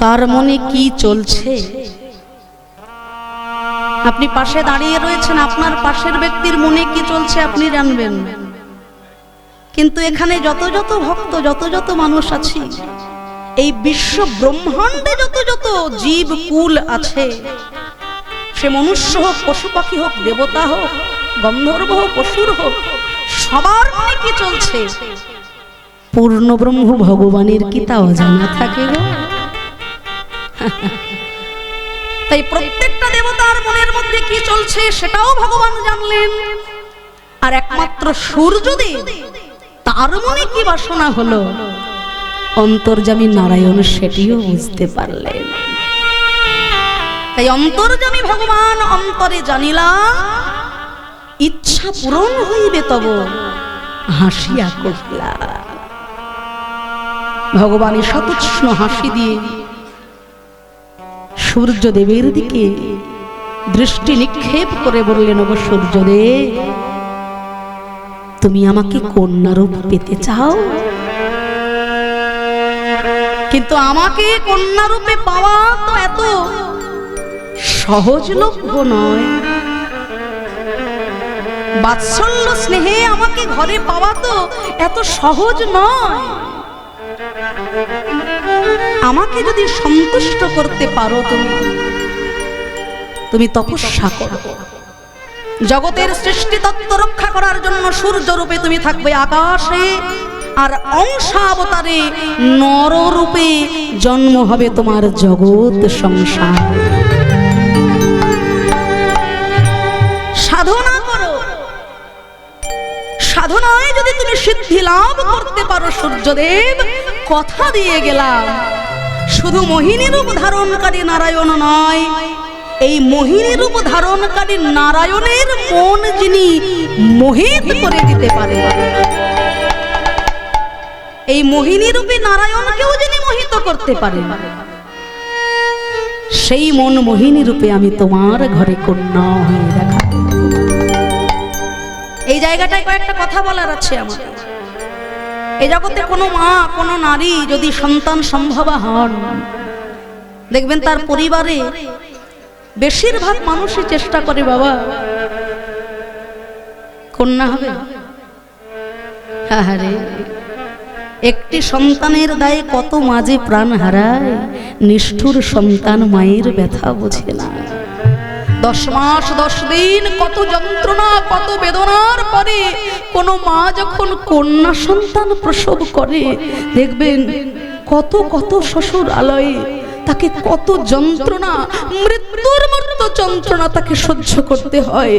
কার মনে কি চলছে। আপনি পাশে দাঁড়িয়ে রয়েছেন, আপনার পাশের ব্যক্তির মনে কি চলছে আপনি জানবেন। কিন্তু এখানে যত যত ভক্ত, যত যত মানুষ আছে, এই বিশ্ব ব্রহ্মাণ্ডে যত যত জীব কুল আছে, সে মনুষ্য হোক, পশু পাখি হোক, দেবতা হোক, গন্ধর্ব হোক, অসুর হোক, সবার মনে কি চলছে পূর্ণ ব্রহ্ম ভগবানের কি তা অজানা থাকে গো? তাই প্রত্যেকটা দেবতার মনের মধ্যে কি চলছে সেটাও ভগবান জানলেন। আর একমাত্র সূর্যদেব, তার মনে কি বাসনা হলো, অন্তর্যামী নারায়ণ সেটিও বুঝতে পারলেন। তাই অন্তর্যামী ভগবান অন্তরে জানিলা, ইচ্ছা পূরণ হইবে তব হাসিয়া কহিলা। ভগবান সতুষ্ণ হাসি দিয়ে সূর্যদেবের দিকে দৃষ্টি নিক্ষেপ করে বললেন, ওগো সূর্যদেব, তুমি আমাকে কন্যারূপ পেতে চাও? কিন্তু আমাকে কন্যারূপে পাওয়া তো এত সহজলভ্য নয়। বাৎসল্য স্নেহে আমাকে ঘরে পাওয়া তো এত সহজ নয়। আমাকে যদি সন্তুষ্ট করতে পারো, তুমি তপস্যা করো। জগতের সৃষ্টি তত্ত্ব রক্ষা করার জন্য সূর্যরূপে তুমি থাকবে আকাশে, আর অংশাবতারে নররূপে জন্ম হবে তোমার জগৎ সংসার। সাধনা করো, সাধনায় যদি তুমি সিদ্ধি লাভ করতে পারো, সূর্যদেব কথা দিয়ে গেলাম, শুধু মোহিনী রূপ ধারণকারী নারায়ণ নয়, এই মোহিনী রূপ ধারণকারী নারায়ণের মন যিনি মোহিত করে দিতে পারে, এই মোহিনী রূপী নারায়ণকেও যিনি মোহিত করতে পারে, সেই মন মোহিনী রূপে আমি তোমার ঘরে কন্যা হয়ে দেখা। এই জায়গাটায় কয়েকটা কথা বলার আছে আমার। এই জগতে কোনো মা, কোনো নারী যদি সন্তান সম্ভবা হন, দেখবেন তার পরিবারে বেশিরভাগ মানুষই চেষ্টা করে, বাবা কন্যা হবে। আরে একটি সন্তানের দায়ে কত মাঝে প্রাণ হারায়, নিষ্ঠুর সন্তান মায়ের ব্যথা বোঝে না। 10 মাস 10 দিন কত যন্ত্রণা, কত বেদনার পরে কোনো মা যখন কন্যা সন্তান প্রসব করে, দেখবেন কত কত শ্বশুর আলয়ে তাকে কত যন্ত্রণা, মৃত্যুর মতো যন্ত্রণা তাকে সহ্য করতে হয়,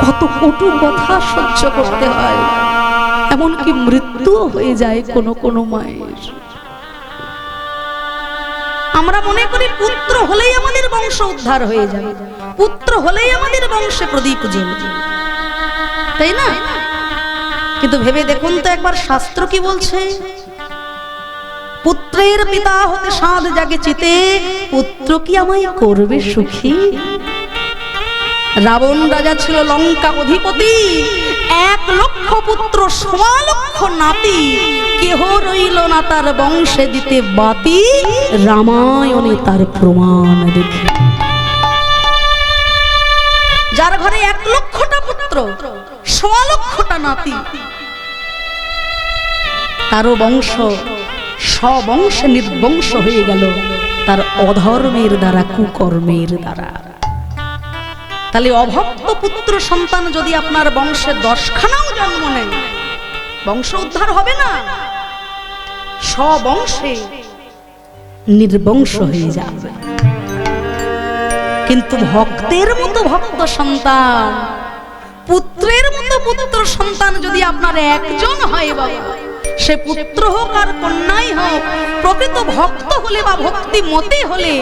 কত কটু কথা সহ্য করতে হয়, এমনকি মৃত্যু হয়ে যায় কোনো কোনো মায়ের। আমরা মনে করি পুত্র হলেই আমাদের বংশ উদ্ধার হয়ে যাবে, পুত্র হলেই আমাদের বংশে প্রদীপ জ্বলবে, তাই না? কিন্তু ভেবে দেখুন তো একবার, শাস্ত্র কি বলছে? পুত্রের পিতা হতে সাধ জাগে চিতে, পুত্র কি আমায় করবে সুখী? রাবণ রাজা ছিল লঙ্কা অধিপতি, 1 লক্ষ পুত্র 1.25 লক্ষ নাতি, কেহ রইল না তার বংশে দিতে বাতি, রামায়ণে তার প্রমাণ দেখি। যার ঘরে 1 লক্ষটা পুত্র, 1.25 লক্ষটা নাতি, তারও বংশ সবংশে নির্বংশ হয়ে গেল তার অধর্মের দ্বারা, কুকর্মের দ্বারা। তাহলে অভক্ত পুত্র সন্তান যদি আপনার বংশে 10খানাও জন্ম নেয়, বংশ উদ্ধার হবে না, সবংশে নির্বংশ হয়ে যাবে। কিন্তু ভক্তের মতো ভক্ত সন্তান, পুত্রের মতো পুত্র সন্তান যদি আপনার একজন হয়, বাবা সে পুত্র হোক আর কন্যাই হোক, প্রকৃত ভক্ত হলে বা ভক্তি মতে হলে,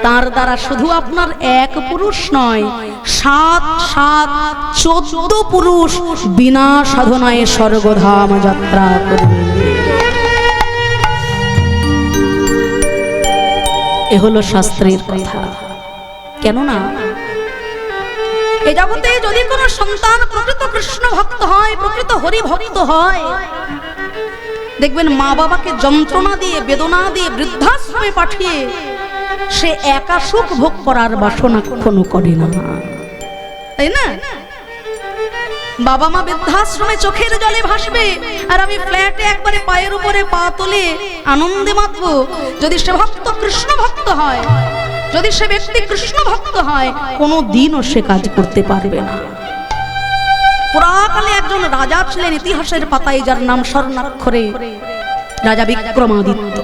তার দ্বারা শুধু আপনার 1 পুরুষ নয়, 7-7-14 পুরুষ বিনা সাধনায় স্বর্গধাম যাত্রা করবে। এ হলো শাস্ত্রের কথা। কেননা এ জগতে যদি কোনো সন্তান প্রকৃত কৃষ্ণ ভক্ত হয়, প্রকৃত হরি ভক্ত হয়, দেখবেন মা বাবাকে যন্ত্রণা দিয়ে বেদনা দিয়ে বৃদ্ধাশ্রমে পাঠিয়ে সে একা সুখ ভোগ করার বাসনা কখনো করে না, তাই না? বাবা মা বৃদ্ধাশ্রমে চোখের জলে ভাসবে, আর আমি ফ্ল্যাটে একবারে পায়ের উপরে পা তুলে আনন্দে মাতবো। যদি সে ভক্ত কৃষ্ণ ভক্ত হয়, যদি সে ব্যক্তি কৃষ্ণ ভক্ত হয়, কোনো দিনও সে কাজ করতে পারবে না। পুরাকালে একজন রাজা ছিলেন ইতিহাসের পাতায়, যার নাম স্বর্ণাক্ষরে রাজা বিক্রমাদিত্য।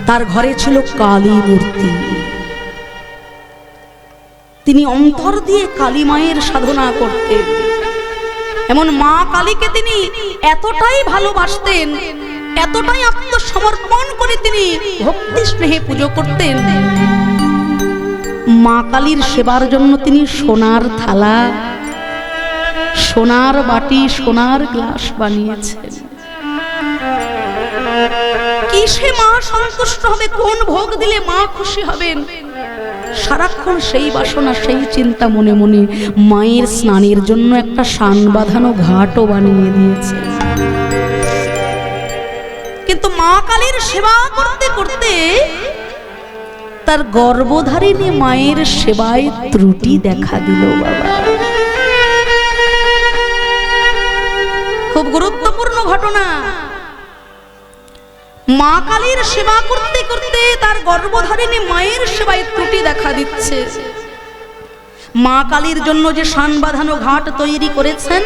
তার ঘরে ছিল কালী মূর্তি। তিনি অন্তর দিয়ে কালী মায়ের সাধনা করতেন। এমন মা কালীকে তিনি এতটাই ভালোবাসতেন, এতটাই আত্মসমর্পণ করে তিনি ভক্তি স্নেহে পুজো করতেন। মা কালীর সেবার জন্য তিনি সোনার থালা, সোনার বাটি, সোনার গ্লাস বানিয়েছেন। কিসে মা সন্তুষ্ট হবে, কোন ভোগ দিলে মা খুশি হবেন, সারাক্ষণ সেই বাসনা, সেই চিন্তা মনে মনে মায়ের স্নানের জন্য একটা শান বাঁধানো ঘাটও বানিয়ে দিয়েছে। কিন্তু মা কালীর সেবা করতে করতে তার গর্ভধারিণী মায়ের সেবায় ত্রুটি দেখা দিল। বাবা, খুব গুরুত্বপূর্ণ ঘটনা। মা কালীর সেবা করতে করতে তার গর্ভধারিণী মায়ের সেবায় ত্রুটি দেখা দিচ্ছে। মা কালীর জন্য যে শান বাঁধানো ঘাট তৈরি করেছেন,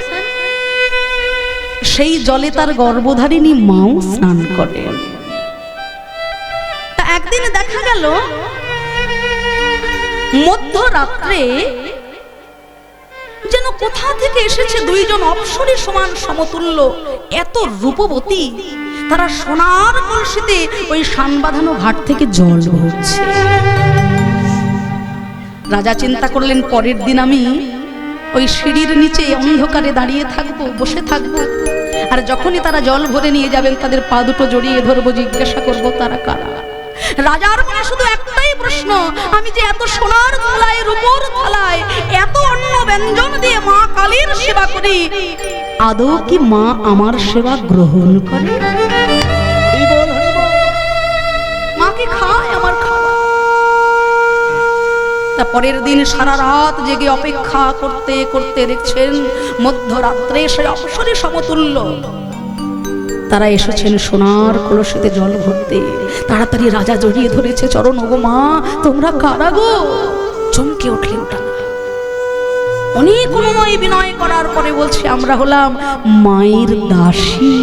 সেই জলে তার গর্ভধারিণী মাও স্নান করেন। তা একদিন দেখা গেল মধ্যরাত্রে যেন কোথা থেকে এসেছে দুইজন অপ্সরী সমান সমতুল্য, এত রূপবতী, তারা সোনার কলসিতে ওই শান বাঁধানো ঘাট থেকে জল ভরছে। রাজা চিন্তা করলেন, পরের দিন আমি ওই সিঁড়ির নিচে অন্ধকারে দাঁড়িয়ে থাকবো, বসে থাকবো, আর যখনই তারা জল ভরে নিয়ে যাবেন তাদের পা দুটো জড়িয়ে ধরবো, জিজ্ঞাসা করবো তারা কারা। রাজার মনে শুধু একটাই প্রশ্ন, আমি যে এত সোনার থালায়, রূপোর থালায়, এত অন্ন ব্যঞ্জন দিয়ে মা কালীর সেবা করি, আদৌ কি মা আমার সেবা গ্রহণ করে? মা কি খায় আমার খাওয়া? তা পরের দিন সারা রাত জেগে অপেক্ষা করতে করতে দেখছেন মধ্যরাত্রে সে অপসরী সমতুল্য তারা এসেছেন সোনার কলসিতে জল ভরতে। তাড়াতাড়ি রাজা জড়িয়ে ধরেছে চরণ, ওগো মা, তোমরা কারা গো? চমকে উঠলেন ওটা। অনেক অনুনয় বিনয় করার পরে বলছে, আমরা হলাম মায়ের দাসী।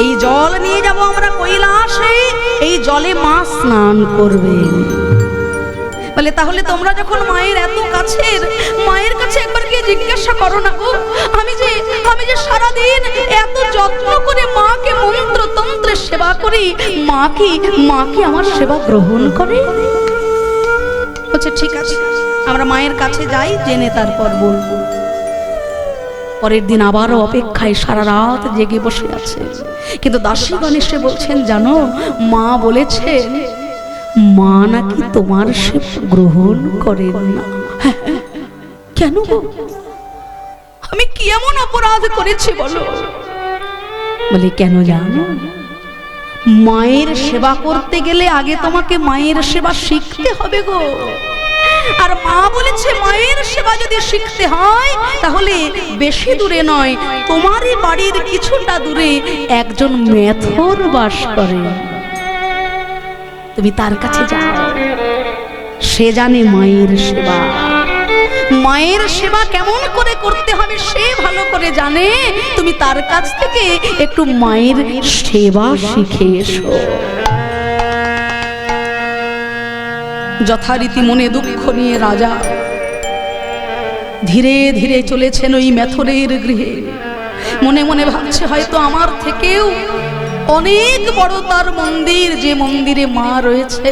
এই জল নিয়ে যাব আমরা কৈলাসে, এই জলে মা স্নান করবেন। বলে, তাহলে তোমরা যখন মায়ের এত কাছের, মায়ের কাছে একবার গিয়ে জিজ্ঞাসা করো না গো, আমি যে সারাদিন এত যত্ন করে মাকে মন্ত্র তন্ত্রে সেবা করি, মা কি আমার সেবা গ্রহণ করে? বলছে, ঠিক আছে, আমরা মায়ের কাছে যাই, জেনে তারপর বলবো। পরের দিন আবারও অপেক্ষায় সারা রাত জেগে বসে আছে। কিন্তু দাসীগণ এসে বলছেন, জানো, মা বলেছেন মা নাকি তোমার সেবা গ্রহণ করেন না। কেন গো? আমি কি এমন অপরাধ করেছি বলো? বলে, কেন জানো, মায়ের সেবা করতে গেলে আগে তোমাকে মায়ের সেবা শিখতে হবে গো। আর মা বলেছে মায়ের সেবা যদি শিখতে হয় তাহলে বেশি দূরে নয়, তোমারই বাড়ির কিছুটা দূরে একজন মেথর বাস করে, তুমি তার কাছে যাও, সে জানে মায়ের সেবা। মায়ের সেবা কেমন করে করতে হবে সে ভালো করে জানে, তুমি তার কাছ থেকে একটু মায়ের সেবা শিখে এসো। যথারীতি মনে দুঃখ নিয়ে রাজা ধীরে ধীরে চলেছেন ওই মেথরের গৃহে। মনে মনে ভাবছে, হয়তো আমার থেকেও অনেক বড় তার মন্দির, যে মন্দিরে মা রয়েছে।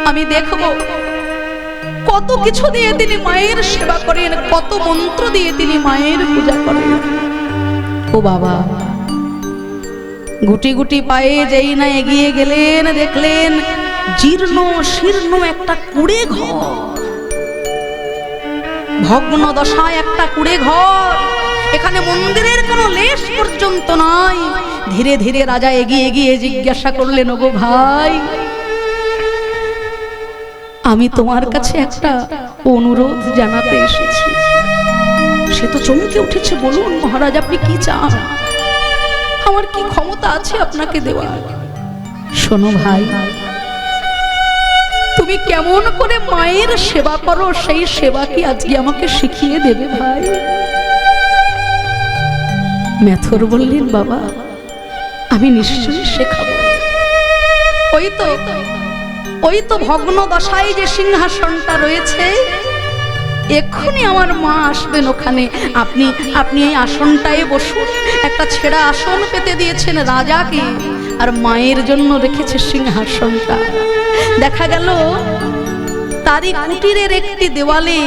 আমি দেখব কত কিছু দিয়ে তিনি মায়ের সেবা করেন, কত মন্ত্র দিয়ে তিনি মায়ের পূজা করেন। ও বাবা, গুটি গুটি পায়ে যেই না এগিয়ে গেলেন, দেখলেন জীর্ণ শীর্ণ একটা কুড়ে ঘর, ভগ্ন দশায় একটা কুড়ে ঘর। এখানে মন্দিরের কোনো লেশ পর্যন্ত নয়। ধীরে ধীরে রাজা এগিয়ে গিয়ে জিজ্ঞাসা করলেন, ওগো ভাই, আমি তোমার কাছে একটা অনুরোধ জানাতে এসেছি। সে তো চমকে উঠেছে, বলুন মহারাজ আপনি কি চান? আমার কি ক্ষমতা আছে আপনাকে দেওয়ার? শোনো ভাই, তুমি কেমন করে মায়ের সেবা করো সেই সেবা কি আজকে আমাকে শিখিয়ে দেবে ভাই? মেথর বললেন, বাবা আমি নিশ্চয়ই শেখাবো। ওই তো ভগ্ন দশায় যে সিংহাসনটা রয়েছে, এক্ষুনি আমার মা আসবেন ওখানে। আপনি এই আসনটায় বসুন। একটা ছেঁড়া আসন পেতে দিয়েছেন রাজাকে, আর মায়ের জন্য রেখেছে সিংহাসনটা। দেখা গেল তারই কুটিরের একটি দেওয়ালে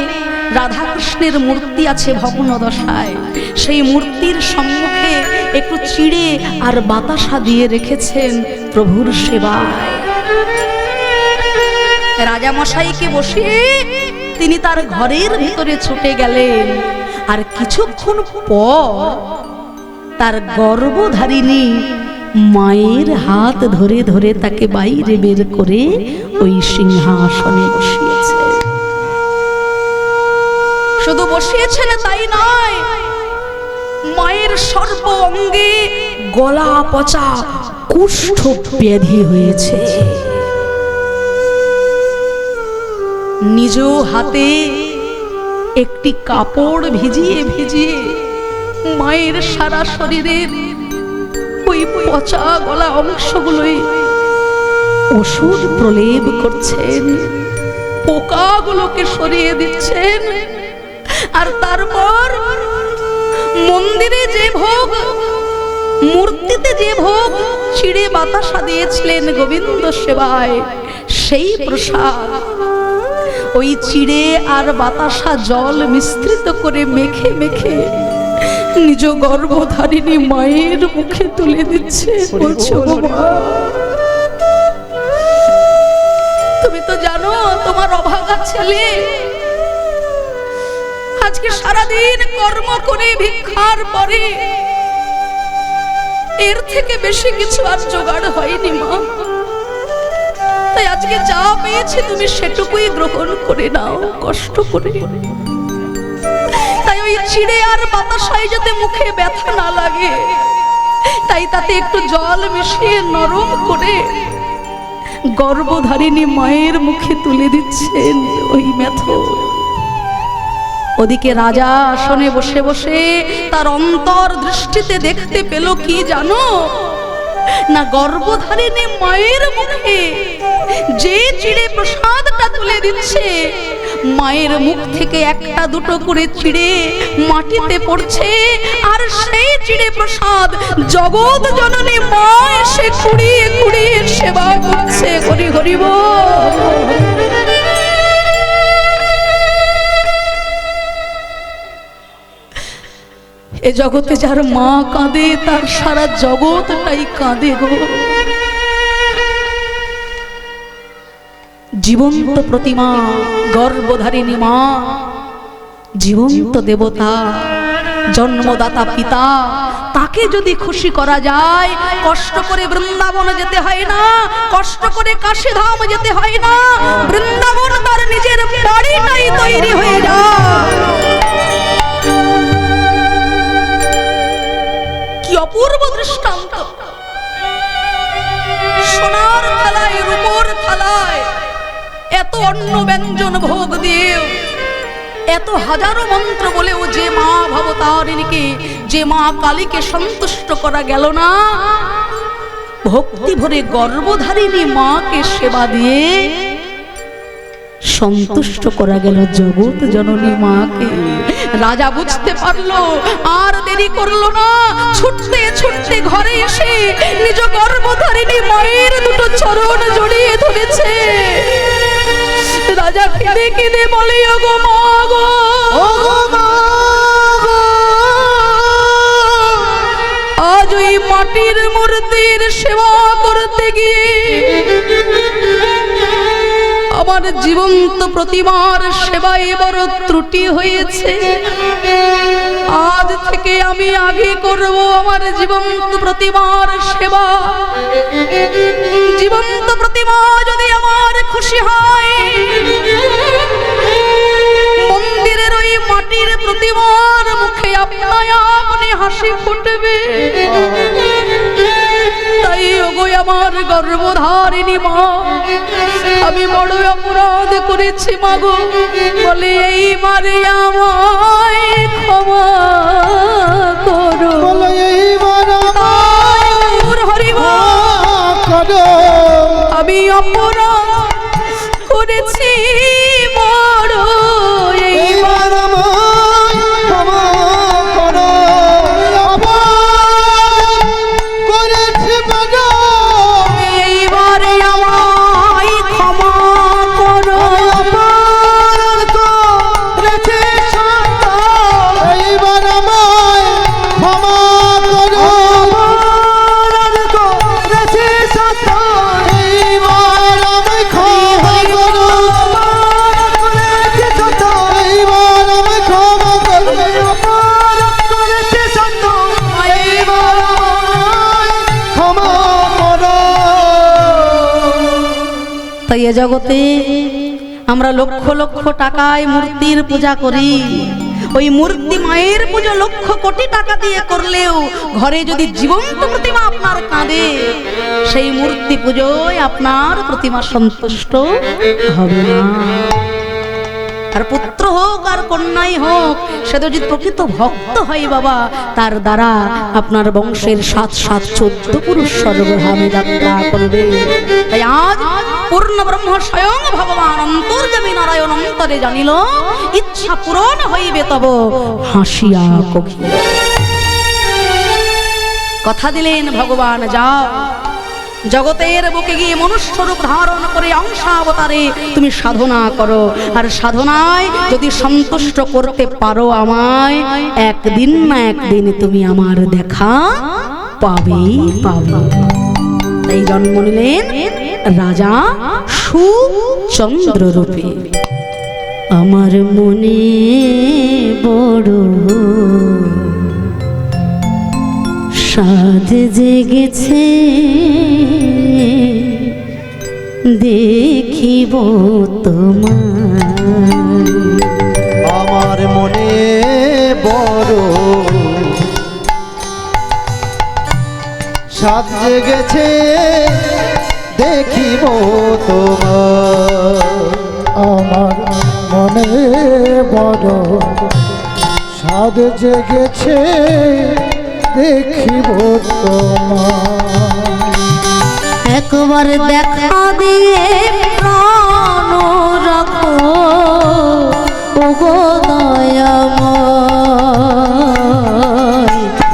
রাধাকৃষ্ণের মূর্তি আছে ভগ্ন দশায়। সেই মূর্তির সম্মুখে একটু চিড়ে আর বাতাসা দিয়ে রেখেছেন প্রভুর সেবায়। রাজামশাইকে বসিয়ে তিনি তার ঘরের ভিতরে ছুটে গেলেন। আর কিছুক্ষণ পর তার গর্ভধারিণী মায়ের হাত ধরে ধরে তাকে বাইরে বের করে ওই সিংহাসনে বসিয়েছে। শুধু বসিয়েছেন তাই নয়, মায়ের সর্ব অঙ্গে গলা পচা কুষ্ঠ ব্যাধি হয়েছে। নিজ হাতে একটি কাপড় ভিজিয়ে ভিজিয়ে মায়ের সারা শরীরের ওই পচা গলা অংশগুলোই ওষুধ প্রলেপ করছেন, পোকাগুলোকে সরিয়ে দিচ্ছেন। আর তারপর মন্দিরে যে ভোগ, মূর্তিতে যে ভোগ ছিঁড়ে বাতাসা দিয়েছিলেন গোবিন্দ সেবায়, সেই প্রসাদ ওই চিড়ে আর বাতাসা জল মিশ্রিত করে মেখে মেখে নিজ গর্ভধারিণী মায়ের মুখে তুলে দিচ্ছে। বলছে, তুমি তো জানো তোমার অভাগা ছেলে আজকে সারাদিন কর্ম করে ভিক্ষার পরে এর থেকে বেশি কিছু আর জোগাড় হয়নি মা। তাই আজকে যা পেয়েছি তুমি সেটুকুই গ্রহণ করে নাও কষ্ট করে। তাই ওই চিড়ে আর বাতাসায় যাতে মুখে ব্যথা না লাগে, তাই তাতে একটু জল মিশিয়ে নরম করে গর্ভধারিণী মায়ের মুখে তুলে দিচ্ছেন ওই মেথর। ওদিকে রাজা আসনে বসে বসে তার অন্তর দৃষ্টিতে দেখতে পেল কি জানো না, গর্ভধারিণী মায়ের মুখে যে চিড়ে প্রসাদটা তুলে দিচ্ছে, মায়ের মুখ থেকে একটা দুটো করে চিড়ে মাটিতে পড়ছে। আর সেই চিড়ে প্রসাদ জগৎ জননী মা এসে কুড়িয়ে কুড়িয়ে সেবা করছে। হরি হরি বল। এ জগতে যার মা কাঁদে তার সারা জগৎটাই কাঁদে গো। জীবন্ত প্রতিমা গর্ভধারিণী মা, জীবন্ত দেবতা, জন্মদাতা পিতা, তাকে যদি খুশি করা যায়, কষ্ট করে বৃন্দাবন যেতে হয় না, কষ্ট করে কাশীধাম যেতে হয় না, বৃন্দাবন তার নিজের বাড়িটাই তৈরি হয়ে যায়। কি অপূর্ব দৃষ্টান্ত! সোনার থালায় রূপোর থালায় এত অন্ন ব্যঞ্জন ভোগ দিয়েও, এত হাজারো মন্ত্র বলেও যে মা ভবতারিণীকে, যে মা কালীকে সন্তুষ্ট করা গেল না, ভক্তি ভরে গর্ভধারিণী মাকে সেবা দিয়ে সন্তুষ্ট করা গেল জগৎ জননী মাকে। রাজা বুঝতে পারলো, আর দেরি করলো না, ছুটতে ছুটতে ঘরে এসে নিজ গর্ভধারিণী মায়ের দুটো চরণ জড়িয়ে ধরেছে। রাজা কেঁদে কেঁদে বলে, ওগো মা গো, আজ ওই মাটির মূর্তির সেবা করতে গিয়ে আমার জীবন্ত প্রতিমার সেবায় বড় ত্রুটি হয়েছে। আজ থেকে আমি আগে করব আমার জীবন্ত প্রতিমার সেবা। জীবন্ত প্রতিমা যদি আমার খুশি হয়, মন্দিরের ওই মাটির প্রতিমার মুখে আপনায় আপনি হাসি ফুটবে। তাই ওগো আমার গর্ভধারিণী মা, আমি বড় অপরাধ করেছি মাগো, বলে এইবারে আমায় ক্ষমা করো, বলে এইবার আমি অপরাধ করেছি বড়, এইবার আমায় ক্ষমা করো। করেছি বড়, এইবারে আমায় ক্ষমা করো। এইবার আমায় ক্ষমা করো। এইবার আমায় ক্ষমা করো। এইবার আমায় ক্ষমা করো। এইবার আমায় ক্ষমা করো। তাই এ জগতে আমরা লক্ষ লক্ষ টাকায় মূর্তির পূজা করি। ওই মূর্তি মায়ের পুজো লক্ষ কোটি টাকা দিয়ে করলেও ঘরে যদি জীবন্ত প্রতিমা আপনার কাঁদে, সেই মূর্তি পুজোয় আপনার প্রতিমা সন্তুষ্ট হবে না। আর পুত্র হোক আর কন্যাই হোক, সে যদি প্রকৃত ভক্ত হয় বাবা, তার দ্বারা আপনার বংশের ৭-৭-১৪ পুরুষ স্বর্গধামে যাত্রা করবে। তাই আজ পূর্ণ ব্রহ্ম স্বয়ং ভগবান অন্তর্যামী নারায়ণ অন্তরে জানিল, ইচ্ছা পূরণ হইবে তব হাসিয়া কহি। কথা দিলেন ভগবান, যাও জগতের বুকে গিয়ে মনুষ্য রূপ ধারণ করে অংশাবতারে তুমি সাধনা করো। আর সাধনায় যদি সন্তুষ্ট করতে পারো আমায়, একদিন না একদিন তুমি আমার দেখা পাবেই পাবে। তাই জন্ম নিলেন রাজা সুচন্দ্র রূপে। আমার মনে বড় সাধ জেগেছে, দেখিব তোমার। আমার মনে বড় সাধ জেগেছে, দেখিব তোমার। আমার মনে বড় সাধ জেগেছে, দেখিব তোমার। একবার দেখা দিয়ে প্রাণ রাখো ওগো দয়াময়।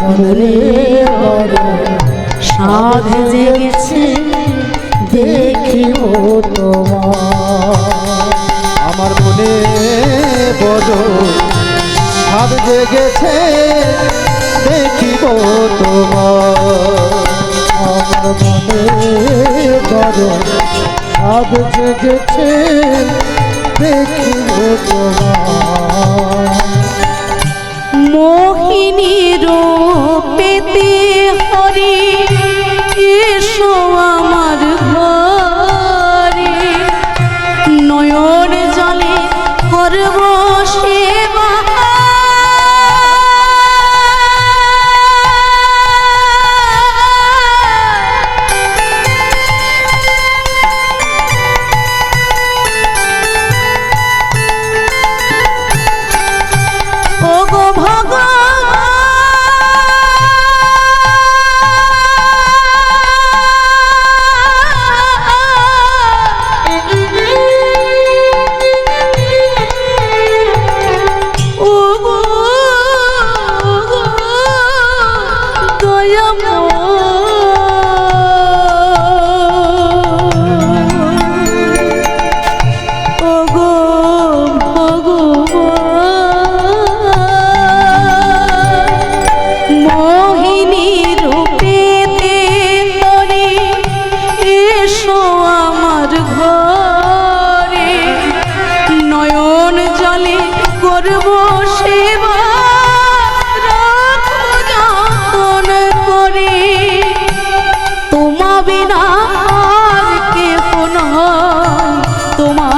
মনে বড় সাধ জেগেছে, দেখিব তোমার। আমার মনে বড় সাধ জেগেছে, দেখিব তোমার। আমার মনে বড় সাধ জেগেছে, দেখিব তোমার। মোহিনী রূপেতে হরি এসো আমার ঘরে, নয়ন জলে করব সেবা। ওগো ভগবান বিনা আর কেহ নয়, তোমা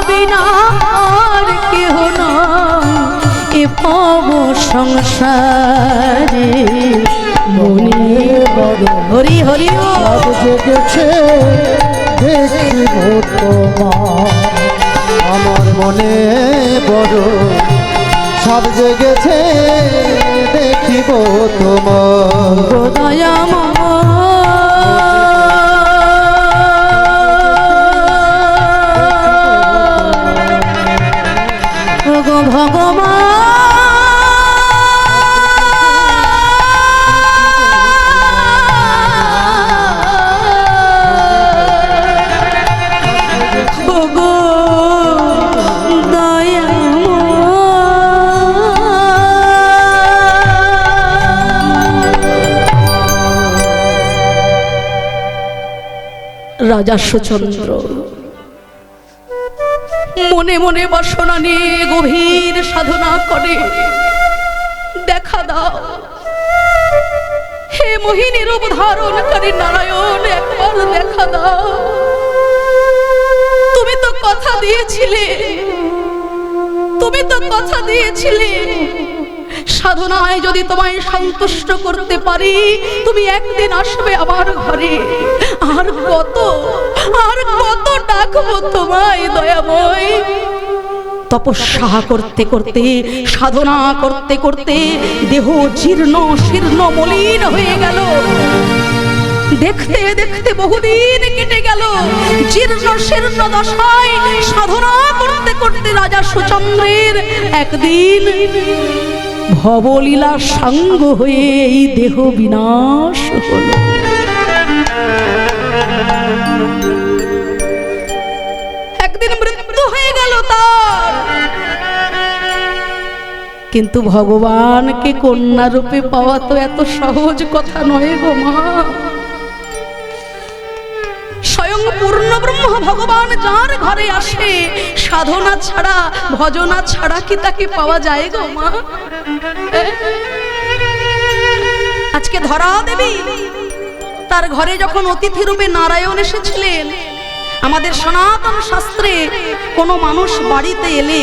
বিনা আর কেহ নয়, এ পাব সংসারে মনে বড় হরি হরি সাধ জেগেছে দেখিব তোমার, আমার মনে বড় সাধ জেগেছে দেখিব তোমার। রাজর্ষিচন্দ্র মনে মনে বাসনা নিয়ে গভীর সাধনা করে, দেখা দাও হে মোহিনী রূপ ধারণকারী নারায়ণ, একবার দেখা দাও। তুমি তো কথা দিয়েছিলে, তুমি তো কথা দিয়েছিলে সাধনায় যদি তোমায় সন্তুষ্ট করতে পারি তুমি একদিন আসবে আমার ঘরে। আর কত ডাকবো তোমায় দয়াময়। তপস্যা করতে করতে সাধনা করতে করতে দেহ জীর্ণ শীর্ণ মলিন হয়ে গেল। দেখতে দেখতে বহুদিন কেটে গেল। জীর্ণ শীর্ণ দশায় সাধনা করতে করতে রাজর্ষিচন্দ্রের একদিন ভবলীলা সাঙ্গ হয়ে এই দেহ বিনাশ হলো। একদিন মৃত্যু হয়ে গেল তার। কিন্তু ভগবানকে কন্যা রূপে পাওয়া তো এত সহজ কথা নয় গো মা। স্বয়ং পূর্ণ ব্রহ্ম ভগবান যার ঘরে আসে সাধনা ছাড়া ভজনা ছাড়া কি তাকে পাওয়া যায় গো মা? আজকে ধরা দেবী তার ঘরে যখন অতিথি রূপে নারায়ণ এসেছিলেন, আমাদের সনাতন শাস্ত্রে কোনো মানুষ বাড়িতে এলে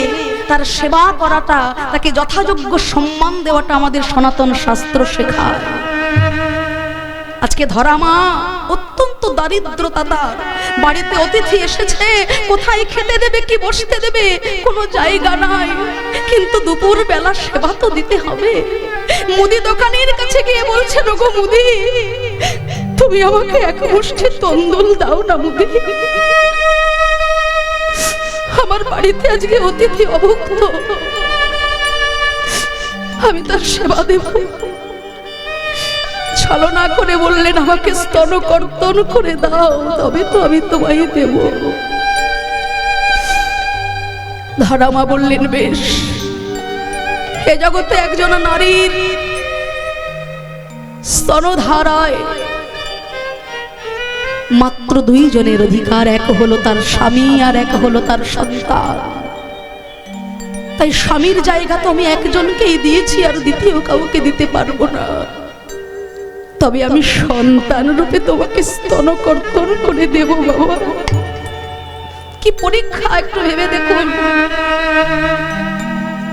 তার সেবা করাটা, তাকে যথাযোগ্য সম্মান দেওয়াটা আমাদের সনাতন শাস্ত্র শেখায়। আজকে ধরা মা অত্যন্ত দারিদ্রতা, তার বাড়িতে অতিথি এসেছে, কোথায় খেতে দেবে কি বসতে দেবে কোনো জায়গা নাই, কিন্তু দুপুর বেলা সেবা তো দিতে হবে। মুদি দোকানের কাছে গিয়ে বলছে, গো মুদি তুমি আমাকে এক মুষ্টি তন্দুল দাও না মুদি, আমার বাড়িতে আজকে অতিথি অভুক্ত, আমি তার সেবা দেব। ছলনা করে বললেন, আমাকে স্তন কর্তন করে দাও, তবে তো আমি তোমায় দেব। ধরামা বললেন, বেশ। এ জগতে একজন নারীর স্তনধারায় মাত্র দুই জনের অধিকার, এক হলো তার স্বামী আর এক হলো তার সন্তান। তাই স্বামীর জায়গা তো আমি একজনকেই দিয়েছি, আর দ্বিতীয় কাউকে দিতে পারবো না। তবে আমি সন্তান রূপে তোমাকে স্তন কর্তন করে দেব বাবা। কি পরীক্ষা একটু ভেবে দেখুন,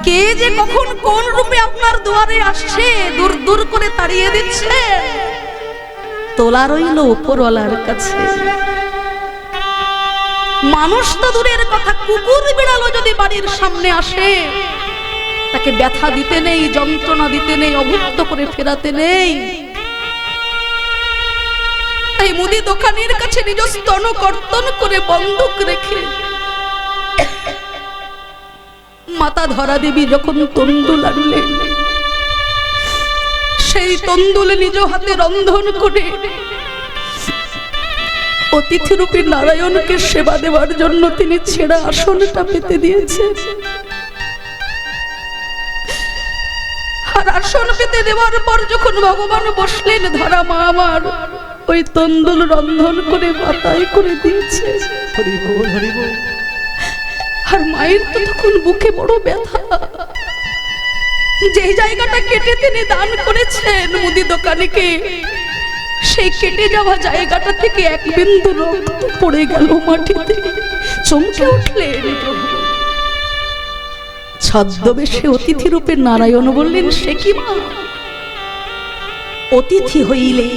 কে যে কখন কোন রূপে আপনার দুয়ারে আসছে, দূর দূর করে তাড়িয়ে দিচ্ছে, তোলা রইল উপরওয়ালার কাছে। মানুষ তো দূরের কথা, কুকুর বিড়ালও যদি বাড়ির সামনে আসে তাকে ব্যথা দিতে নেই, যন্ত্রণা দিতে নেই, অভুক্ত করে ফেরাতে নেই। তাই মুদি দোকানের কাছে নিজ স্তন কর্তন করে বন্ধক রেখে মাতা ধরা দেবী যখন তন্দুল আনলেন, সেই তন্দুল নিজ হাতে রন্ধন করে অতিথিরূপী নারায়ণকে সেবা দেওয়ার জন্য তিনি ছেঁড়া আসনটা পেতে দিয়েছেন। আর আসন পেতে দেওয়ার পর যখন ভগবান বসলেন, ধরা মা আমার ওই তন্দুল রন্ধন করে মাথায় করে দিয়েছে। আর মায়ের তো তখন বুকে বড় ব্যথা। যে জায়গাটা কেটে তিনি দান করেছেন মুদি দোকানিকে, সেই কেটে যাওয়া জায়গাটা থেকে এক বিন্দু রক্ত পড়ে গেল মাটিতে। চমকে উঠলেন প্রভু। ছদ্মবেশে অতিথি রূপে নারায়ণ বললেন, সে কি মা, অতিথি হইলে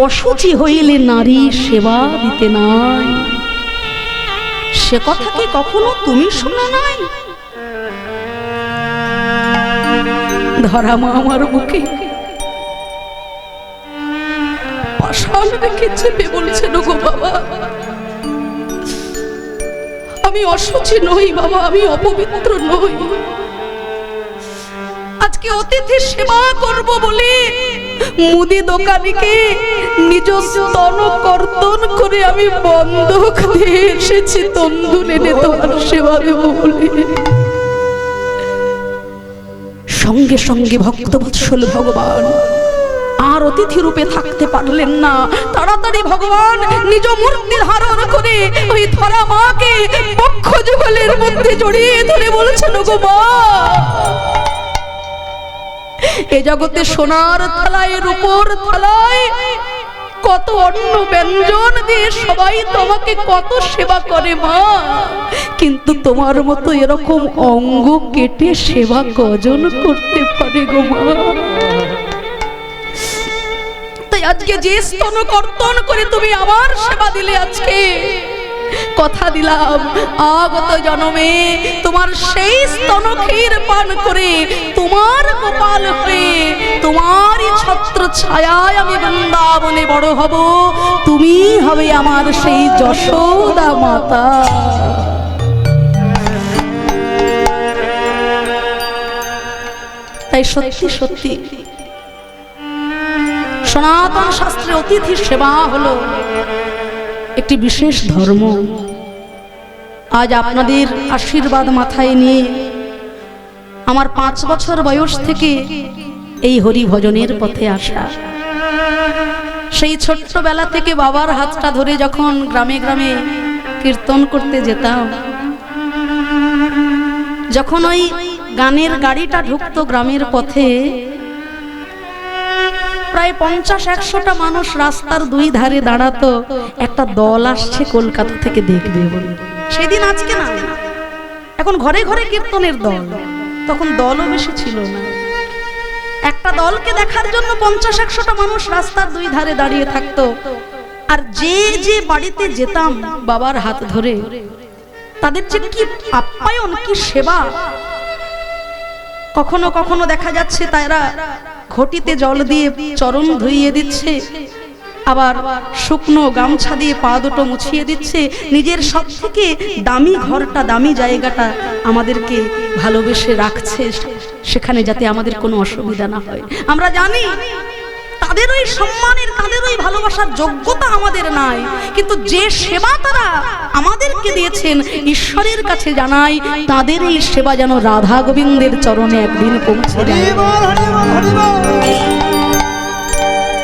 অসুচি হইলে নারী সেবা দিতে নাই, সে কথা কি কখনো তুমি শোনো নাই? ধরা মা আমার বুকে পাষাণ রেখে চেপে বলছেন, গো বাবা, আমি অসুচি নই বাবা, আমি অপবিত্র নই। আজকে অতিথি সেবা করব বলে মুদি দোকানিকে নিজ স্তন কর্তন করে আমি বন্ধক দিয়ে এসেছি তন্দুল এনে তোমার সেবা দেব বলে। সঙ্গে সঙ্গে ভক্তবৎসল ভগবান আর অতিথি রূপে থাকতে পারলেন না। তাড়াতাড়ি ভগবান নিজ মূর্তি ধারণ করে ওই ধরা মাকে বক্ষ যুগলের মধ্যে জড়িয়ে ধরে বলছেন, গো মা, এ জগতে সোনার থালায় রূপোর থালায় কত অন্ন ব্যঞ্জন দিয়ে সবাই তোমাকে কত সেবা করে মা, কিন্তু তোমার মতো এরকম অঙ্গ কেটে সেবা কজন করতে পারে গো মা? তাই আজকে যে স্তন কর্তন করে তুমি আমার সেবা দিলে, আজকে কথা দিলাম আগত জন্মে তোমার সেই স্তন ক্ষীর পান করে তোমার গোপাল হয়ে তোমারই ছত্র ছায়ায় আমি বৃন্দাবনে বড় হব, তুমি হবে আমার সেই যশোদা মাতা। তাই সত্যি সত্যি সনাতন শাস্ত্রে অতিথি সেবা হলো একটি বিশেষ ধর্ম। আজ আপনাদের আশীর্বাদ মাথায় নিয়ে আমার 5 বছর বয়স থেকে এই হরি ভজনের পথে আসা। সেই ছোট্টবেলা থেকে বাবার হাতটা ধরে যখন গ্রামে গ্রামে কীর্তন করতে যেতাম, যখন ওই গানের গাড়িটা ঢুকতো গ্রামের পথে, প্রায় 50-100টা মানুষ রাস্তার দুই ধারে দাঁড়াতো, একটা দল আসছে কলকাতা থেকে দেখবে বলে। সেদিন আজকে না, এখন ঘরে ঘরে কীর্তনের দল, তখন দলও বেশি ছিল না। একটা দলকে দেখার জন্য 50-100টা মানুষ রাস্তার দুই ধারে দাঁড়িয়ে থাকতো। আর যে যে বাড়িতে যেতাম বাবার হাত ধরে, তাদের যে কি আপ্যায়ন, কি সেবা। কখনো কখনো দেখা যাচ্ছে তারা ঘটিতে জল দিয়ে চরণ ধুইয়ে দিচ্ছে, আবার শুকনো গামছা দিয়ে পা দুটো মুছিয়ে দিচ্ছে। নিজের সব থেকে দামি ঘরটা, দামি জায়গাটা আমাদেরকে ভালোবেসে রাখছে সেখানে, যাতে আমাদের কোনো অসুবিধা না হয়। আমরা জানি তাদের ওই সম্মানের, তাদের ওই ভালোবাসার যোগ্যতা আমাদের নাই, কিন্তু যে সেবা তারা আমাদেরকে দিয়েছেন, ঈশ্বরের কাছে জানাই তাদের এই সেবা যেন রাধা গোবিন্দের চরণে একদিন পৌঁছে যায়।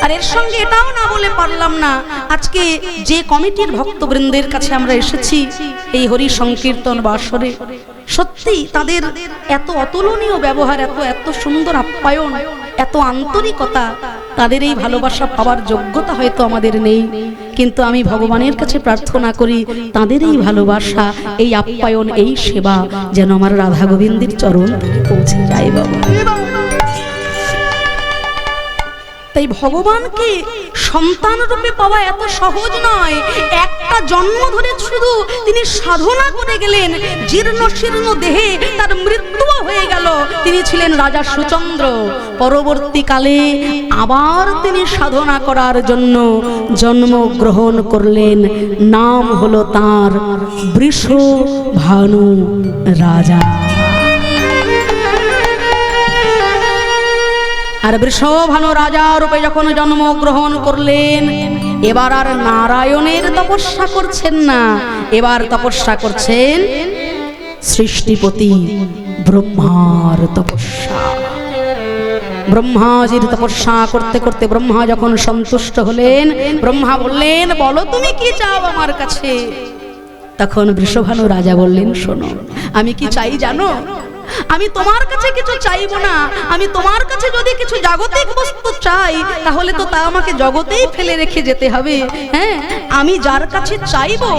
আর এর সঙ্গে এটাও না বলে পারলাম না, আজকে যে কমিটির ভক্তবৃন্দের কাছে আমরা এসেছি এই হরি সংকীর্তন বাসরে, সত্যি তাদের এত অতুলনীয় ব্যবহার, এত সুন্দর আপ্যায়ন, এত আন্তরিকতা, তাদের এই ভালোবাসা পাওয়ার যোগ্যতা হয়তো আমাদের নেই, কিন্তু আমি ভগবানের কাছে প্রার্থনা করি তাদের এই ভালোবাসা, এই আপ্যায়ন, এই সেবা যেন আমার রাধা গোবিন্দের চরণ পৌঁছে যায় বাবা। তাই ভগবানকে সন্তান রূপে পাওয়া এত সহজ নয়। একটা জন্ম ধরে শুধু তিনি সাধনা করে গেলেন, জীর্ণ শীর্ণ দেহে তার মৃত্যুও হয়ে গেল। তিনি ছিলেন রাজা সুচন্দ্র, পরবর্তীকালে আবার তিনি সাধনা করার জন্য জন্মগ্রহণ করলেন। নাম হলো তার বৃষভানু রাজা। আর বৃষভানু রাজা রূপে যখন জন্মগ্রহণ করলেন, এবার আর নারায়ণের তপস্যা করছেন না, এবার তপস্যা করছেন সৃষ্টিপতি ব্রহ্মার তপস্যা। ব্রহ্মাজির তপস্যা করতে করতে ব্রহ্মা যখন সন্তুষ্ট হলেন, ব্রহ্মা বললেন, বলো তুমি কি চাও আমার কাছে? তখন বৃষভানু রাজা বললেন, শোনো, আমি কি চাই জানো? আমি তোমার কাছে কিছু চাইবো না, আমি তোমার কাছে যদি কিছু জাগতিক বস্তু চাই তাহলে তো তা আমাকে জগতেই ফেলে রেখে যেতে হবে। হ্যাঁ, আমি যার কাছে চাইবো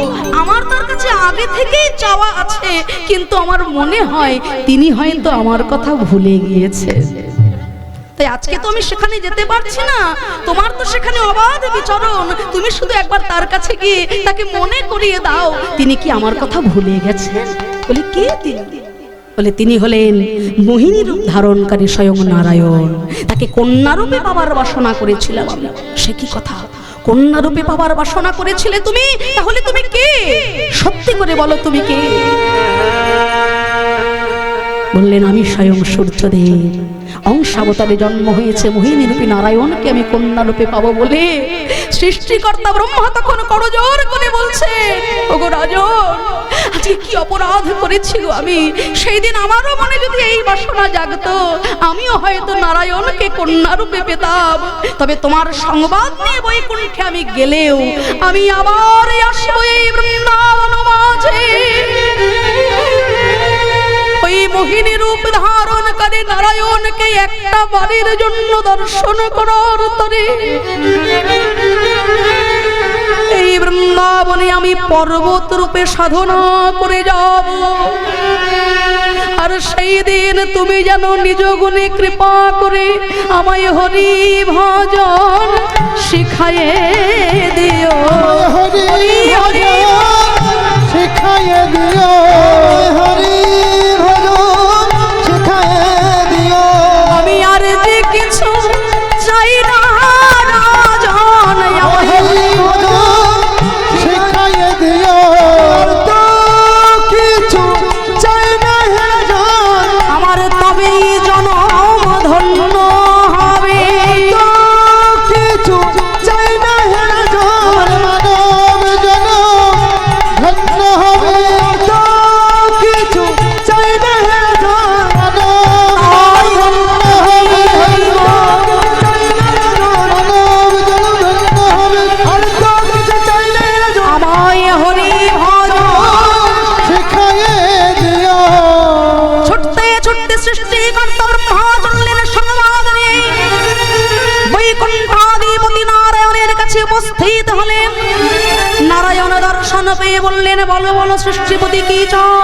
আমার তার কাছে আগে থেকেই চাওয়া আছে, কিন্তু আমার মনে হয় তিনি হয়তো আমার কথা ভুলে গিয়েছে। তাই আজকে তো আমি সেখানে যেতে পারছি না, তোমার তো সেখানে অবাধ বিচরণ, তুমি শুধু একবার তার কাছে গিয়ে তাকে মনে করিয়ে দাও তিনি কি আমার কথা ভুলে গেছেন। বলি কে তিনি? বলে তিনি হলেন মোহিনী রূপ ধারণকারী স্বয়ং নারায়ণ। তাকে কন্যা রূপে পাবার বাসনা করেছিলাম আমি। সে কি কথা, কন্যা রূপে পাবার বাসনা করেছিলে তুমি? তাহলে তুমি কে? সত্যি করে বলো তুমি কে? বললেন আমি স্বয়ং সূর্যদেব, অংশাবতারে জন্ম হয়েছে মোহিনী রূপী নারায়ণকে আমি কন্যা রূপে পাবো বলে সৃষ্টিকর্তা ব্রহ্মা তখন করজোর করে বলছে, ওগো রাজন, আজকে কি অপরাধ করেছি গো আমি? সেই দিন আমারও মনে যদি এই বাসনা জাগতো আমিও হয়তো নারায়ণকে কন্যা রূপে পেতাম। তবে তোমার সংবাদ নিয়ে বৈকুণ্ঠে আমি গেলেও আমি আবার আসবো এই বৃন্দাবন মাঝে। ওই মোহিনী রূপ ধারণ করে নারায়ণকে একটা বাড়ির জন্য দর্শন করার তরে এই বৃন্দাবনে আমি পর্বত রূপে সাধনা করে যাব। আর সেই দিন তুমি যেন নিজ গুণে কৃপা করে আমায় হরি ভজন শিখায়ে দিও, হরি হরি শিখায়ে দিও, হরি ভজন শিখায়ে দিও। আমি আর যে কিছু চাই না রাজন, হরি ভজন শিখায়ে দিও। আর তো কিছু চাই না হে জন, আমার তবেই জনম ধন্য হবে। তো কিছু চাই না হে জন, মানব জনম ধন্য হবে। তো কিছু চাই না হে জন, মানব ধন্য হবে। মানব জনম ধন্য হবে। আর তো কিছু চাই না হে জন, আমায় হরি ভজন শিখায়ে দিও। ছুটতে ছুটতে সৃষ্টিকর্তা ব্রহ্মা চললেন সংবাদ নিয়ে বৈকুণ্ঠাধিপতি নারায়ণের কাছে উপস্থিত হলেন। নারায়ণ দর্শন পেয়ে বললেন, বলো বলো সৃষ্টিপতি কি চাও?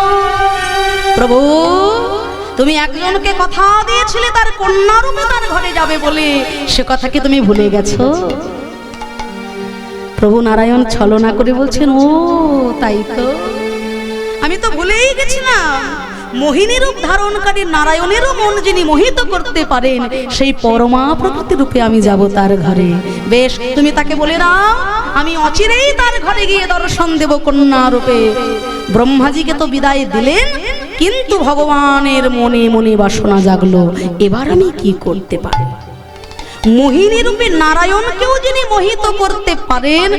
প্রভু, তুমি একজনকে কথা দিয়েছিলে তার কন্যা রূপে তার ঘরে যাবে বলে, সে কথা কি তুমি ভুলে গেছো? প্রভু নারায়ণ ছলনা করে বলছেন, ও তাই তো, আমি তো ভুলেই গেছিলাম। মোহিনী রূপ ধারণকারী নারায়ণেরও মন যিনি মোহিত করতে পারেন সেই পরমা প্রকৃতি রূপে আমি যাব তার ঘরে। বেশ, তুমি তাকে বলে দাও আমি অচিরেই তার ঘরে গিয়ে দর্শন দেব কন্যা রূপে। ব্রহ্মাজিকে তো বিদায় দিলেন, কিন্তু ভগবানের মনে মনে বাসনা জাগলো, এবার আমি কি করতে পারি? মোহিনী রূপে নারায়ণকেও যিনি মোহিত করতে পারেন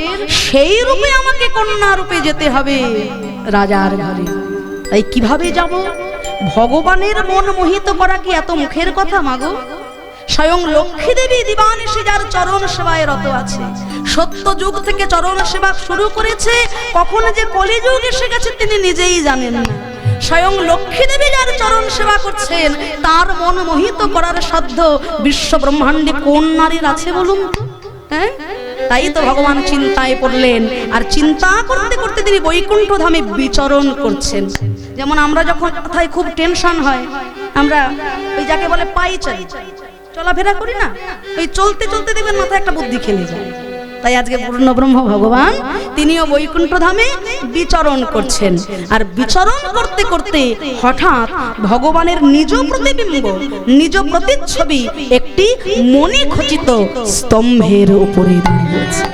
সেই রূপে আমাকে কন্যা রূপে যেতে হবে রাজার ঘরে। তাই কিভাবে যাব? ভগবানের মন মোহিত করা কি এত মুখের কথা মাগো? স্বয়ং লক্ষ্মী দেবী দিবানিশি যার চরণ সেবায় রত আছে, সত্য যুগ থেকে চরণ সেবা শুরু করেছে, কখন যে কলিযুগ এসে গেছে তিনি নিজেই জানেন না। স্বয়ং লক্ষ্মী দেবী যার চরণ সেবা করছেন তার মন মোহিত করার সাধ্য বিশ্ব ব্রহ্মাণ্ডে কোন নারীর আছে বলুন? হ্যাঁ, তাই তো ভগবান চিন্তায় পড়লেন, আর চিন্তা করতে করতে তিনি বৈকুণ্ঠ ধামে বিচরণ করছেন। যেমন আমরা যখন কোথায় খুব টেনশন হয়, আমরা ওই যাকে বলে পাই চাই চলাফেরা করি না, ওই চলতে চলতে দেখবেন মাথায় একটা বুদ্ধি খেলে যায়। তাই আজকে পূর্ণ ব্রহ্ম ভগবান তিনিও বৈকুণ্ঠ ধামে বিচরণ করছেন। আর বিচরণ করতে করতে হঠাৎ ভগবানের নিজ প্রতিবিম্ব, নিজ প্রতিচ্ছবি একটি মণিখচিত স্তম্ভের উপরে দাঁড়িয়েছে।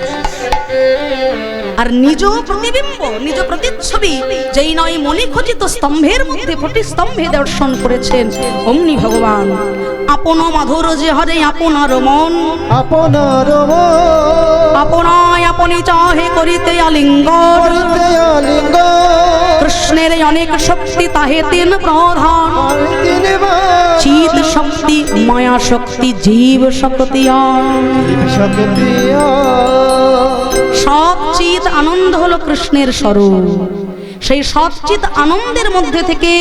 আর নিজ প্রতিবিম্ব, নিজ প্রতিচ্ছবি যেই নয় মণিখচিত স্তম্ভের মধ্যে ফটি স্তম্ভে দর্শন করেছেন অমনি ভগবান আপন মাধুর যে হরে আপনার মন, আপনার আপনায় আপনি চাহে করিতে আলিঙ্গন। কৃষ্ণের অনেক শক্তি তাহে তিন প্রধান, চিত শক্তি, মায়া শক্তি, জীব শক্তি। সব চিত আনন্দ হলো কৃষ্ণের স্বরূপ, সেই সচ্চিত আনন্দের মধ্যে থেকে,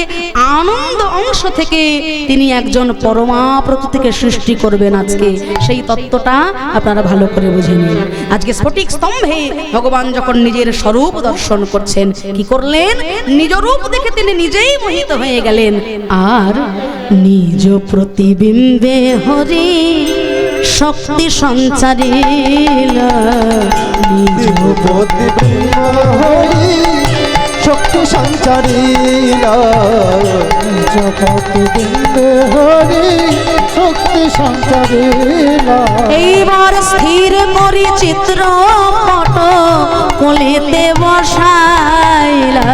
আনন্দ অংশ থেকে তিনি একজন পরমা প্রকৃতিকে সৃষ্টি করবেন আজকে। সেই তত্ত্বটা আপনারা ভালো করে বুঝে নিন। আজকে স্ফটিক স্তম্ভে ভগবান যখন নিজের স্বরূপ দর্শন করছেন, কি করলেন? নিজ রূপ দেখে তিনি নিজেই মোহিত হয়ে গেলেন। আর নিজ প্রতিবিম্বে হরি শক্তি সঞ্চারিল, নিজ প্রতিবিম্ব হরি শক্তি সঞ্চারিল, নিজ প্রতিবিম্ব হরি শক্তি সঞ্চারিল। এইবার স্থির করি চিত্রপট কোলেতে বসাইলা,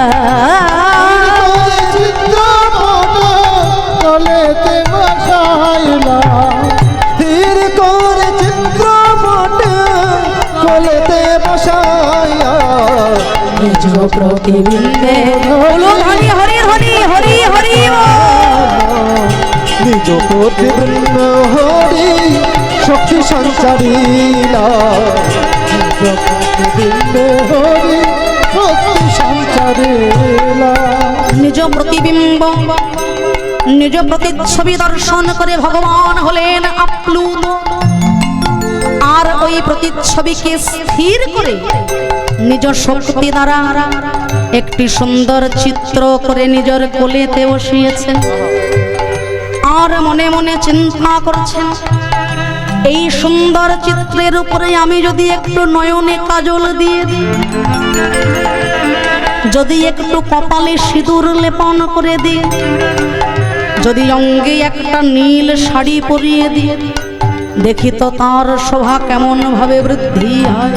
চিত্রপট কোলেতে বসাইলা, স্থির করে চিত্রপট কোলেতে বসাইয়া, নিজ প্রতিবিম্বে বলো হরি হরি হরি হরি হরি নিজ প্রতিবিম্ব হরি শক্তি সঞ্চারিলা, নিজ প্রতিবিম্ব হরি শক্তি সঞ্চারিলা। নিজ প্রতিবিম্ব, নিজ প্রতিচ্ছবি দর্শন করে ভগবান হলেন আপ্লুত। আর ওই প্রতিচ্ছবিকে স্থির করে নিজ শক্তি দ্বারা একটি সুন্দর চিত্র করে নিজের কোলেতে বসিয়েছেন। আর মনে মনে চিন্তা করছেন, এই সুন্দর চিত্রের উপরে আমি যদি একটু নয়নে কাজল দিয়ে দিই, যদি একটু কপালে সিঁদুর লেপন করে দিই, যদি অঙ্গে একটা নীল শাড়ি পরিয়ে দিই, দেখি তো তার শোভা কেমন ভাবে বৃদ্ধি হয়।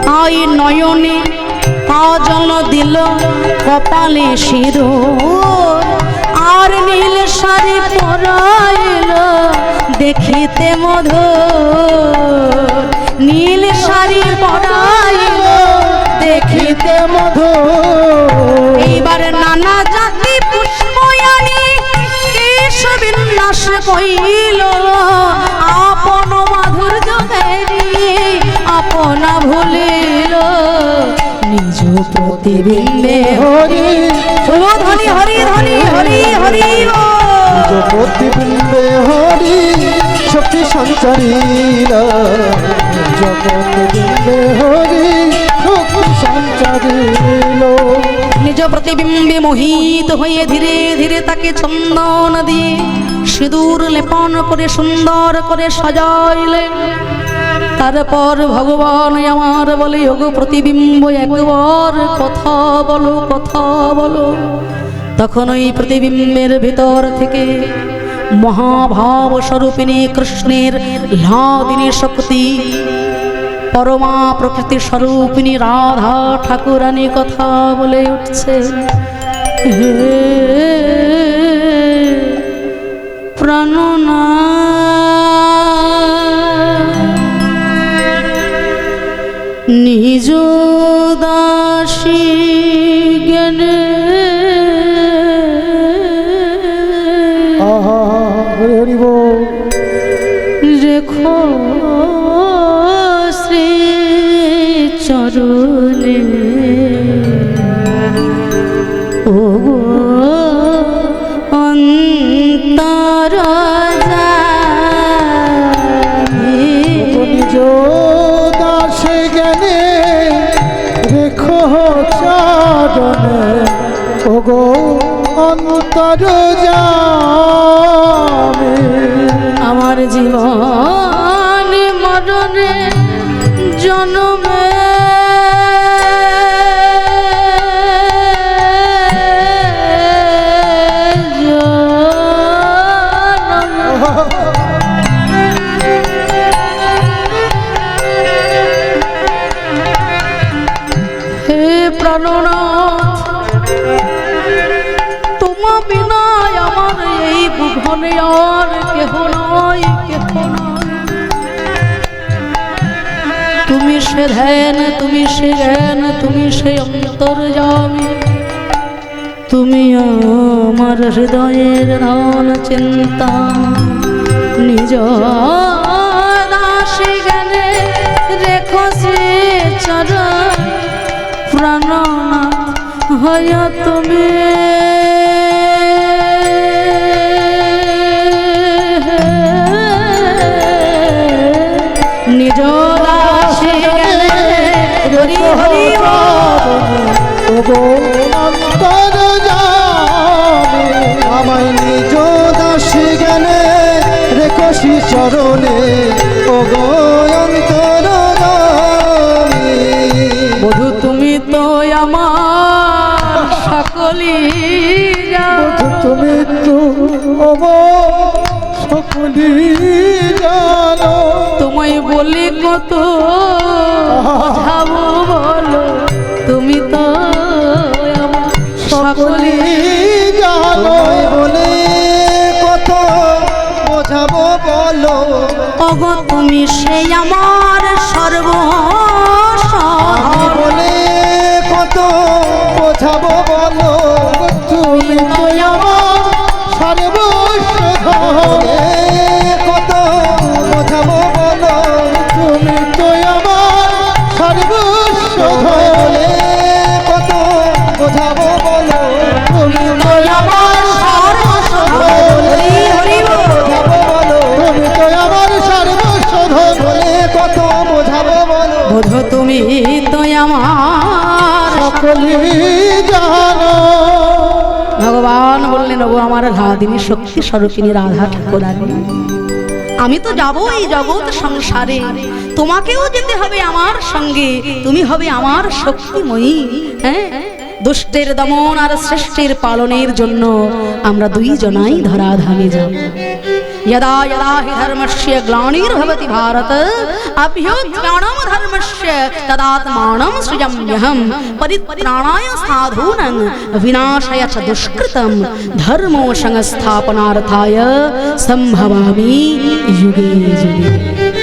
তাই নয়নে কাজল দিল, কপালে সিঁদুর, আর নীল শাড়ি পরাইল, দেখিতে মধুর। নীল শাড়ি পরাইল, দেখিতে মধুর। এইবার নানা জাতি পুষ্পয়ানি কেশ বিন্যাস কইল, আপন মাধুর্য হেরি আপনা ভুলিল, নিজ প্রতিবিম্বে হরি ধনি হরি ধনি হরি হরি, নিজ প্রতিবিম্বে হরি শক্তি সঞ্চারিলা, নিজ প্রতিবিম্বে হরি শক্তি সঞ্চারিল। নিজ প্রতিবিম্বে মোহিত হয়ে ধীরে ধীরে তাকে চন্দন দিয়ে সিঁদুর লেপন করে সুন্দর করে সাজাইলেন। তারপর ভগবান আমার বলে, ওগো প্রতিবিম্ব একবার কথা বলো, কথা বলো। তখন ওই প্রতিবিম্বের ভিতর থেকে মহাভাব স্বরূপিণী কৃষ্ণের লাদিনী শক্তি, পরমা প্রকৃতি স্বরূপিণী রাধা ঠাকুরানী কথা বলে উঠছে। হে প্রাণনা নিজ দাসী জ্ঞানে, হরি হরি বল। রেখো শ্রী চরণে, ও অন্তর নিজ দাসে জ্ঞানে রেখো চরণে, ওগো অন্তর যাবে। আমার জীবন মরণে জন্মে হে প্রাণনাথ, তোমা বিনা আমার এই ভুবনে আর কেহ নয়, কেহ নয়। তুমি সে ধ্যান, তুমি সে জ্ঞান, তুমি সে অন্তর্যামী, তুমি আমার হৃদয়ের ধন চিন্তা। নিজ দাসী জ্ঞানে রেখো শ্রী চরণ, প্রাণনাথ দয়া তুমি নিজ দাসে গেলে হরি হরি ওগো অন্তর জানে আমায় নিজ দাসী জ্ঞানে রেখসি চরণে ওগো অন্তর জানে বধূ তুমি তো আমার সকলি বধূ তুমি তো ওগো সকলি জানো তোমায় বলি কত বোঝাবো বলো তুমি তো আমার সকলি জানো বলে কত বোঝাবো বলো ওগো তুমি সেই আমার সর্বস্ব বলে কত বোঝাবো বলো তুমি তো আমার সর্বস্ব বলে কত বোঝাবো বলো তুমি তো আমার সর্বস্ব বলে কত বোঝাবো বলো তুমি তো আমার সর্বস্ব হরি হরি বল। বোঝাবো বলো তুমি তো আমার সর্বস্ব বলে কত বোঝাবো বলো বধূ তুমি তো আমার সকলি জানো ভগবান বললেন ওগো আমার ঘাদিনী শক্তি স্বরূপিনী রাধা ঠাকুরানী আমি তো যাব এই জগৎ সংসারে তোমাকেও যেতে হবে আমার সঙ্গে তুমি হবে আমার শক্তিময়ী হ্যাঁ দুষ্টের দমন আর শ্রেষ্ঠের পালনের জন্য আমরা দুইজনাই ধরাধামে যাব यदा यदा हि धर्मस्य ग्लानिर्भवति भारत अभ्युत्थानं धर्मस्य तदात्मानं सृजाम्यहं परित्राणाय साधूनां विनाशाय च दुष्कृतं धर्मो संस्थापनार्थाय संभवामि युगे युगे